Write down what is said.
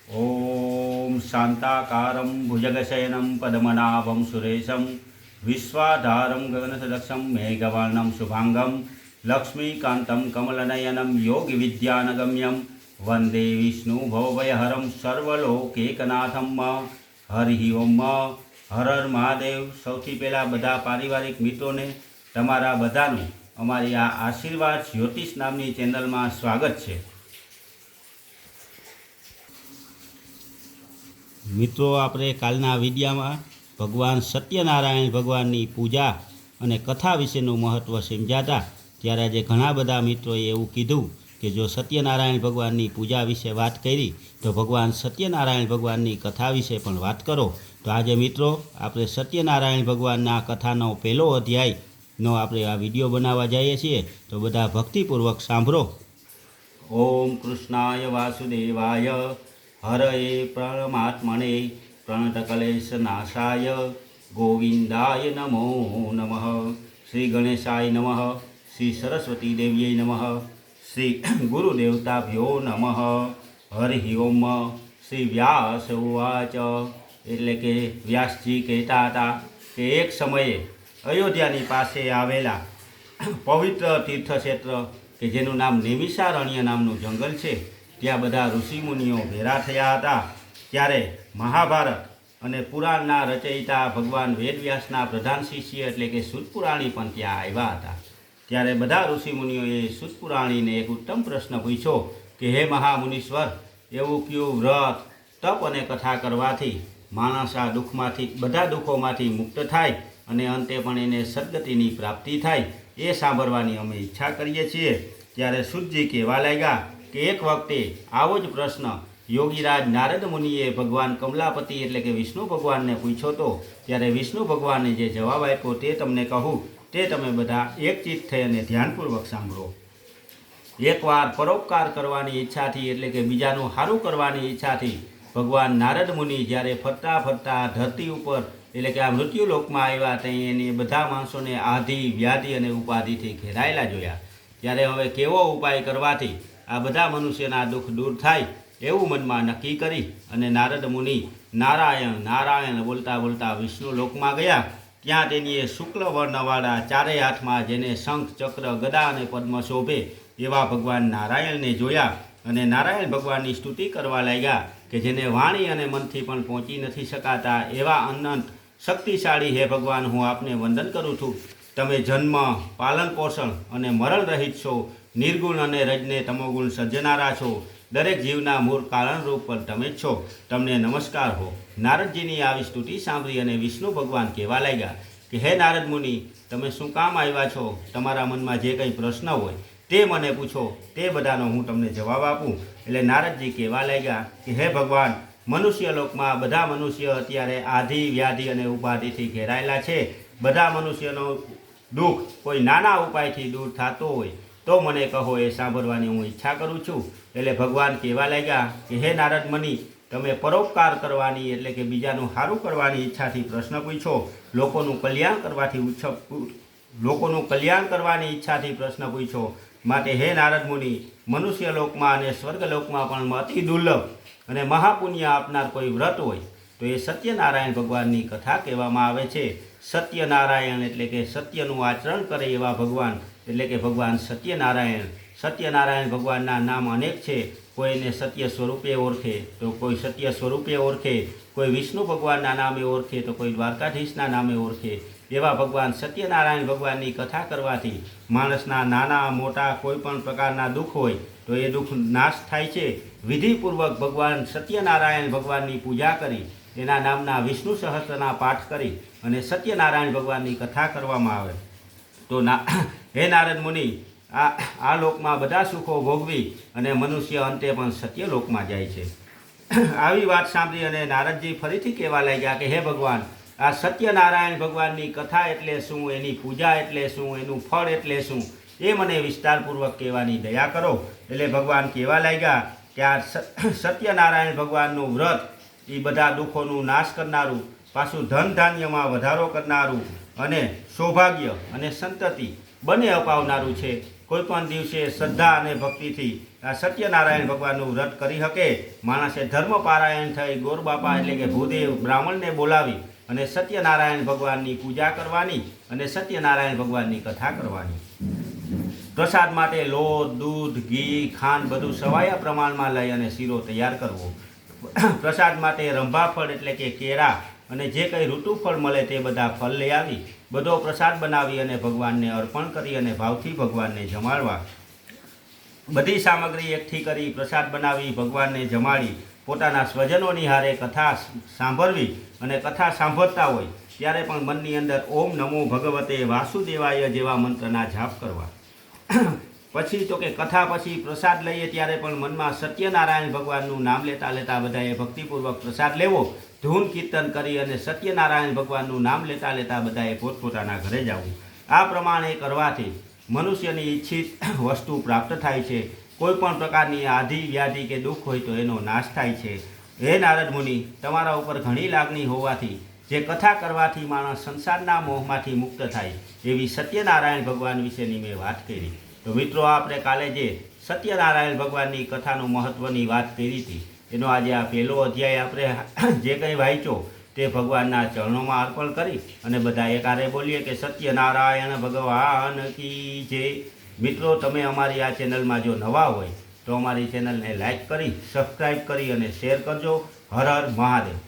ॐ शान्ताकारं भुजगशयनं पद्मनाभं सुरेशं विश्वाधारं गगनसदृशं मेघवर्णं शुभांगं लक्ष्मीकान्तं कमलनयनं योगिविद्यानगम्यं वन्दे विष्णुभवभयहरं सर्वलोकैकनाथं हरिः ओम हर हर महादेव। સૌથી પહેલાં બધા પારિવારિક મિત્રોને તમારા બધાનું અમારી આ આશીર્વાદ જ્યોતિષ નામની ચેનલમાં સ્વાગત છે। મિત્રો, આપણે કાલના વિડીયામાં ભગવાન સત્યનારાયણ ભગવાનની પૂજા અને કથા વિશેનું મહત્ત્વ સમજ્યા હતા। ત્યારે આજે ઘણા બધા મિત્રોએ એવું કીધું કે જો સત્યનારાયણ ભગવાનની પૂજા વિશે વાત કરી તો ભગવાન સત્યનારાયણ ભગવાનની કથા વિશે પણ વાત કરો। તો આજે મિત્રો આપણે સત્યનારાયણ ભગવાનના કથાનો પહેલો અધ્યાયનો આપણે આ વિડીયો બનાવવા જઈએ છીએ, તો બધા ભક્તિપૂર્વક સાંભળો। ઓમ કૃષ્ણાય વાસુદેવાય હરये પરમાત્મને પ્रणतकलेशनाशाय गोविंदाय नमो नमः। श्री गणेशाय नमः। श्री सरस्वती देव्यै नमः। श्री गुरुदेवताभ्यो नमः। हरिः ओम। श्री व्यास उवाच એટલે કે વ્યાસજી કહેતા હતા કે એક સમયે અયોધ્યાની પાસે આવેલા પવિત્ર તીર્થક્ષેત્ર કે જેનું નામ નૈમિષારણ્ય નામનું જંગલ છે, ત્યાં બધા ઋષિમુનિઓ ભેરા થયા હતા। ત્યારે મહાભારત અને પુરાણના રચયિતા ભગવાન વેદવ્યાસના પ્રધાન શિષ્ય એટલે કે સૂતપુરાણી પણ ત્યાં આવ્યા હતા। ત્યારે બધા ઋષિમુનિઓએ સૂતપુરાણીને એક ઉત્તમ પ્રશ્ન પૂછ્યો કે હે મહામુનીશ્વર, એવું કયું વ્રત, તપ અને કથા કરવાથી માણસ આ દુઃખમાંથી, બધા દુઃખોમાંથી મુક્ત થાય અને અંતે પણ એને સદગતિની પ્રાપ્તિ થાય, એ સાંભળવાની અમે ઈચ્છા કરીએ છીએ। ત્યારે સૂતજી કહેવા લાગ્યા કે એક વખતે આવો જ પ્રશ્ન યોગીરાજ નારદ મુનિએ ભગવાન કમલાપતિ એટલે કે વિષ્ણુ ભગવાનને પૂછ્યો તો ત્યારે વિષ્ણુ ભગવાને જે જવાબ આપ્યો તે તમને કહું, તે તમે બધા એકચિત્ત થઈ અને ધ્યાનપૂર્વક સાંભળો। એકવાર પરોપકાર કરવાની ઈચ્છાથી એટલે કે બીજાનું સારું કરવાની ઈચ્છાથી ભગવાન નારદ મુનિ જ્યારે ફરતા ફરતા ધરતી ઉપર એટલે કે આ મૃત્યુલોકમાં આવ્યા, ત્યાં એને બધા માણસોને આધિ, વ્યાધિ અને ઉપાધિથી ઘેરાયેલા જોયા। ત્યારે હવે કેવો ઉપાય કરવાથી આ બધા મનુષ્યના દુઃખ દૂર થાય એવું મનમાં નક્કી કરી અને નારદ મુનિ નારાયણ નારાયણ બોલતા બોલતા વિષ્ણુ લોકમાં ગયા। ત્યાં તેની શુક્લ વર્ણવાળા ચારેય હાથમાં જેને શંખ, ચક્ર, ગદા અને પદ્મ શોભે એવા ભગવાન નારાયણને જોયા અને નારાયણ ભગવાનની સ્તુતિ કરવા લાગ્યા કે જેને વાણી અને મનથી પણ પહોંચી નથી શકાતા એવા અનંત શક્તિશાળી હે ભગવાન, હું આપને વંદન કરું છું। તમે જન્મ, પાલન પોષણ અને મરણ રહિત છો, નિર્ગુણ અને રજને તમોગુણ સર્જનારા છો, દરેક જીવના મૂળ કારણરૂપ પર તમે જ છો, તમને નમસ્કાર હો। નારદજીની આવી સ્તુતિ સાંભળી અને વિષ્ણુ ભગવાન કહેવા લાગ્યા કે હે નારદ મુનિ, તમે શું કામ આવ્યા છો? તમારા મનમાં જે કંઈ પ્રશ્ન હોય તે મને પૂછો, તે બધાનો હું તમને જવાબ આપું। એટલે નારદજી કહેવા લાગ્યા કે હે ભગવાન, મનુષ્ય લોકમાં બધા મનુષ્ય અત્યારે આધિ, વ્યાધિ અને ઉપાધિથી ઘેરાયેલા છે। બધા મનુષ્યનો દુઃખ કોઈ નાના ઉપાયથી દૂર થતો હોય તો મને કહો, એ સાંભળવાની હું ઈચ્છા કરું છું। એટલે ભગવાન કહેવા લાગ્યા કે હે નારદ મુનિ, તમે પરોપકાર કરવાની એટલે કે બીજાનું સારું કરવાની ઈચ્છાથી પ્રશ્ન પૂછો, લોકોનું કલ્યાણ કરવાની ઈચ્છાથી પ્રશ્ન પૂછો। માટે હે નારદ મુનિ, મનુષ્ય લોકમાં અને સ્વર્ગલોકમાં પણ અતિ દુર્લભ અને મહાપુણ્ય આપનાર કોઈ વ્રત હોય તો એ સત્યનારાયણ ભગવાનની કથા કહેવામાં આવે છે। સત્યનારાયણ એટલે કે સત્યનું આચરણ કરે એવા ભગવાન એટલે કે ભગવાન સત્યનારાયણ। સત્યનારાયણ ભગવાનના નામ અનેક છે। કોઈને સત્ય સ્વરૂપે ઓળખે તો કોઈ સત્ય સ્વરૂપે ઓળખે, કોઈ વિષ્ણુ ભગવાનના નામે ઓળખે તો કોઈ દ્વારકાધીશના નામે ઓળખે। એવા ભગવાન સત્યનારાયણ ભગવાનની કથા કરવાથી માણસના નાના મોટા કોઈ પણ પ્રકારના દુઃખ હોય તો એ દુઃખ નાશ થાય છે। વિધિપૂર્વક ભગવાન સત્યનારાયણ ભગવાનની પૂજા કરી એના નામના વિષ્ણુ સહસ્ત્રના પાઠ કરી અને સત્યનારાયણ ભગવાનની કથા કરવામાં આવે તો હે નારદ મુનિ, આ લોકમાં બધા સુખો ભોગવી અને મનુષ્ય અંતે પણ સત્યલોકમાં જાય છે। આવી વાત સાંભળી અને નારદજી ફરીથી કહેવા લાગ્યા કે હે ભગવાન, આ સત્યનારાયણ ભગવાનની કથા એટલે શું, એની પૂજા એટલે શું, એનું ફળ એટલે શું, એ મને વિસ્તારપૂર્વક કહેવાની દયા કરો। એટલે ભગવાન કહેવા લાગ્યા કે આ સત્યનારાયણ ભગવાનનું વ્રત એ બધા દુઃખોનું નાશ કરનારું, પાછું ધન ધાન્યમાં વધારો કરનારું અને સૌભાગ્ય અને સંતતિ બંને અપાવનારું છે। કોઈપણ દિવસે શ્રદ્ધા અને ભક્તિથી આ સત્યનારાયણ ભગવાનનું વ્રત કરી શકે. માણસે ધર્મપારાયણ થઈ ગોરબાપા એટલે કે ભૂદેવ બ્રાહ્મણને બોલાવી અને સત્યનારાયણ ભગવાનની પૂજા કરવાની અને સત્યનારાયણ ભગવાનની કથા કરવાની. પ્રસાદ માટે લોટ, દૂધ, ઘી, ખાંડ બધું સવાયા પ્રમાણમાં લઈ અને શીરો તૈયાર કરવો. પ્રસાદ માટે રંભાફળ એટલે કે કેળા અને જે કંઈ ઋતુફળ મળે તે બધા ફળ લઈ આવી બધો પ્રસાદ બનાવી અને ભગવાનને અર્પણ કરી અને ભાવથી ભગવાનને જમાડવા. બધી સામગ્રી એકઠી કરી પ્રસાદ બનાવી ભગવાનને જમાડી પોતાના સ્વજનોની હારે કથા સાંભળવી અને કથા સાંભળતા હોય ત્યારે પણ મનની અંદર ઓમ નમો ભગવતે વાસુદેવાય જેવા મંત્રના જાપ કરવા. પછી તો કે કથા પછી પ્રસાદ લઈએ ત્યારે પણ મનમાં સત્યનારાયણ ભગવાનનું નામ લેતા લેતા બધાએ ભક્તિપૂર્વક પ્રસાદ લેવો. ધૂન કીર્તન કરી અને સત્યનારાયણ ભગવાનનું નામ લેતા લેતા બધાએ પોતપોતાના ઘરે જવું. આ પ્રમાણે કરવાથી મનુષ્યની ઈચ્છિત વસ્તુ પ્રાપ્ત થાય છે. કોઈ પણ પ્રકારની આધિ વ્યાધિ કે દુઃખ હોય તો એનો નાશ થાય છે. હે નારદ મુનિ, તમારા ઉપર ઘણી લાગણી હોવાથી જે કથા કરવાથી માણસ સંસારના મોહમાંથી મુક્ત થાય એવી સત્યનારાયણ ભગવાન વિશેની મેં વાત કરી. તો મિત્રો, આપણે કાલે જે સત્યનારાયણ ભગવાનની કથાનું મહત્ત્વની વાત કરી હતી એનો આજે આ પહેલો અધ્યાય આપણે જે કંઈ વાંચ્યો તે ભગવાનના ચરણોમાં અર્પણ કરી અને બધા એકારે બોલીએ કે સત્યનારાયણ ભગવાન કી જય. મિત્રો, તમે અમારી આ ચેનલમાં જો નવા હોય તો અમારી ચેનલને લાઈક કરી, સબસ્ક્રાઈબ કરી અને શેર કરજો. હર હર મહાદેવ.